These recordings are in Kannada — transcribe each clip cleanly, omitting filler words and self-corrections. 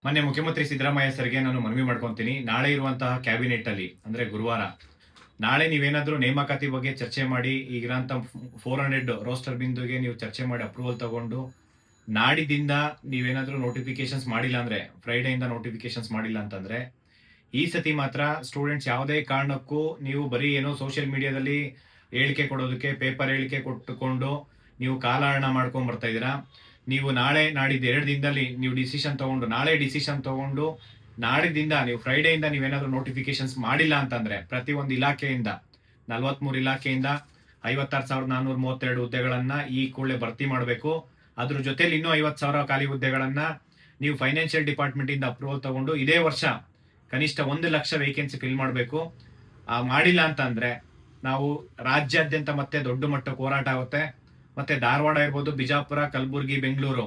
ಮಾನ್ಯ ಮುಖ್ಯಮಂತ್ರಿ ಸಿದ್ದರಾಮಯ್ಯ ಸರ್ಗೆ ನಾನು ಮನವಿ ಮಾಡ್ಕೊಂತೀನಿ. ನಾಳೆ ಇರುವಂತಹ ಕ್ಯಾಬಿನೆಟ್ ಅಲ್ಲಿ ಅಂದ್ರೆ ಗುರುವಾರ, ನಾಳೆ ನೀವೇನಾದ್ರೂ ನೇಮಕಾತಿ ಬಗ್ಗೆ ಚರ್ಚೆ ಮಾಡಿ, ಈಗಿರಂತ 400 ರೋಸ್ಟರ್ ಬಿಂದುಗೆ ನೀವು ಚರ್ಚೆ ಮಾಡಿ ಅಪ್ರೂವಲ್ ತಗೊಂಡು, ನಾಡಿದಿಂದ ನೀವೇನಾದ್ರೂ ನೋಟಿಫಿಕೇಶನ್ಸ್ ಮಾಡಿಲ್ಲ ಅಂದ್ರೆ, ಫ್ರೈಡೆಯಿಂದ ನೋಟಿಫಿಕೇಶನ್ಸ್ ಮಾಡಿಲ್ಲ ಅಂತಂದ್ರೆ, ಈ ಸತಿ ಮಾತ್ರ ಸ್ಟೂಡೆಂಟ್ಸ್ ಯಾವುದೇ ಕಾರಣಕ್ಕೂ ನೀವು ಬರೀ ಏನೋ ಸೋಷಿಯಲ್ ಮೀಡಿಯಾದಲ್ಲಿ ಹೇಳಿಕೆ ಕೊಡೋದಕ್ಕೆ, ಪೇಪರ್ ಹೇಳಿಕೆ ಕೊಟ್ಟುಕೊಂಡು ನೀವು ಕಾಲಹರಣ ಮಾಡ್ಕೊಂಡ್ ಬರ್ತಾ ಇದ್ದೀರಾ. ನೀವು ನಾಳೆ ನಾಡಿದ್ದು 2 ದಿನದಲ್ಲಿ ನೀವು ಡಿಸಿಷನ್ ತಗೊಂಡು, ನಾಳೆ ಡಿಸಿಷನ್ ತಗೊಂಡು ನಾಡಿದಿಂದ ನೀವು ಫ್ರೈಡೆಯಿಂದ ನೀವೇನಾದ್ರೂ ನೋಟಿಫಿಕೇಶನ್ಸ್ ಮಾಡಿಲ್ಲ ಅಂತಂದ್ರೆ, ಪ್ರತಿ ಒಂದು ಇಲಾಖೆಯಿಂದ 43 ಇಲಾಖೆಯಿಂದ 56,432 ಹುದ್ದೆಗಳನ್ನ ಈ ಕೂಡಲೇ ಭರ್ತಿ ಮಾಡಬೇಕು. ಅದ್ರ ಜೊತೆಲಿ ಇನ್ನೂ 50,000 ಖಾಲಿ ಹುದ್ದೆಗಳನ್ನ ನೀವು ಫೈನಾನ್ಷಿಯಲ್ ಡಿಪಾರ್ಟ್ಮೆಂಟ್ ಇಂದ ಅಪ್ರೂವಲ್ ತಗೊಂಡು ಇದೇ ವರ್ಷ ಕನಿಷ್ಠ 1 ಲಕ್ಷ ವೇಕೆನ್ಸಿ ಫಿಲ್ ಮಾಡಬೇಕು. ಮಾಡಿಲ್ಲ ಅಂತಂದ್ರೆ ನಾವು ರಾಜ್ಯಾದ್ಯಂತ ಮತ್ತೆ ದೊಡ್ಡ ಮಟ್ಟಕ್ಕೆ ಹೋರಾಟ ಆಗುತ್ತೆ. ಮತ್ತೆ ಧಾರವಾಡ ಇರ್ಬೋದು, ಬಿಜಾಪುರ, ಕಲಬುರಗಿ, ಬೆಂಗಳೂರು,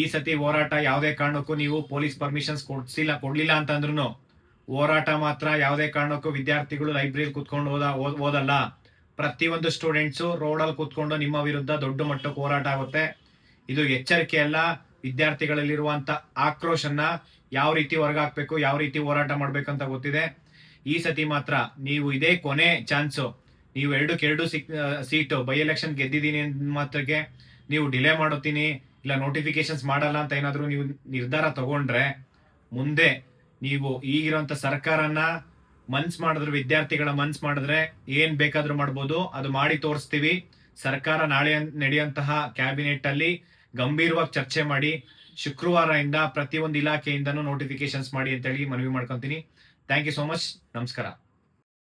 ಈ ಸತಿ ಹೋರಾಟ ಯಾವುದೇ ಕಾರಣಕ್ಕೂ ನೀವು ಪೊಲೀಸ್ ಪರ್ಮಿಷನ್ಸ್ ಕೊಡ್ಲಿಲ್ಲ ಅಂತಂದ್ರೂ ಹೋರಾಟ ಮಾತ್ರ ಯಾವುದೇ ಕಾರಣಕ್ಕೂ ವಿದ್ಯಾರ್ಥಿಗಳು ಲೈಬ್ರರಿ ಕುತ್ಕೊಂಡು ಓದಲ್ಲ. ಪ್ರತಿಯೊಂದು ಸ್ಟೂಡೆಂಟ್ಸು ರೋಡಲ್ಲಿ ಕುತ್ಕೊಂಡು ನಿಮ್ಮ ವಿರುದ್ಧ ದೊಡ್ಡ ಮಟ್ಟಕ್ಕೆ ಹೋರಾಟ ಆಗುತ್ತೆ. ಇದು ಎಚ್ಚರಿಕೆ ಅಲ್ಲ. ವಿದ್ಯಾರ್ಥಿಗಳಲ್ಲಿರುವಂತ ಆಕ್ರೋಶನ್ನ ಯಾವ ರೀತಿ ಹೊರಗಾಕ್ಬೇಕು, ಯಾವ ರೀತಿ ಹೋರಾಟ ಮಾಡ್ಬೇಕಂತ ಗೊತ್ತಿದೆ. ಈ ಸತಿ ಮಾತ್ರ ನೀವು ಇದೇ ಕೊನೆ ಚಾನ್ಸು. ನೀವು 2 ಸೀಟು ಬೈ ಎಲೆಕ್ಷನ್ ಗೆದ್ದಿದ್ದೀನಿ ಮಾತ್ರಕ್ಕೆ ನೀವು ಡಿಲೇ ಮಾಡುತ್ತೀನಿ, ಇಲ್ಲ ನೋಟಿಫಿಕೇಶನ್ಸ್ ಮಾಡಲ್ಲ ಅಂತ ಏನಾದ್ರು ನೀವು ನಿರ್ಧಾರ ತಗೊಂಡ್ರೆ, ಮುಂದೆ ನೀವು ಈಗಿರುವಂತ ಸರ್ಕಾರನ ಮಾಡಿದ್ರೆ, ವಿದ್ಯಾರ್ಥಿಗಳ ಮಾಡಿದ್ರೆ ಏನ್ ಬೇಕಾದ್ರೂ ಮಾಡ್ಬೋದು. ಅದು ಮಾಡಿ ತೋರಿಸ್ತೀವಿ. ಸರ್ಕಾರ ನಾಳೆ ನಡೆಯುವಂತಹ ಕ್ಯಾಬಿನೆಟ್ ಅಲ್ಲಿ ಗಂಭೀರವಾಗಿ ಚರ್ಚೆ ಮಾಡಿ ಶುಕ್ರವಾರದಿಂದ ಪ್ರತಿಯೊಂದು ಇಲಾಖೆಯಿಂದನೂ ನೋಟಿಫಿಕೇಶನ್ಸ್ ಮಾಡಿ ಅಂತ ಹೇಳಿ ಮನವಿ ಮಾಡ್ಕೊಂತೀನಿ. Thank you so much. ನಮಸ್ಕಾರ.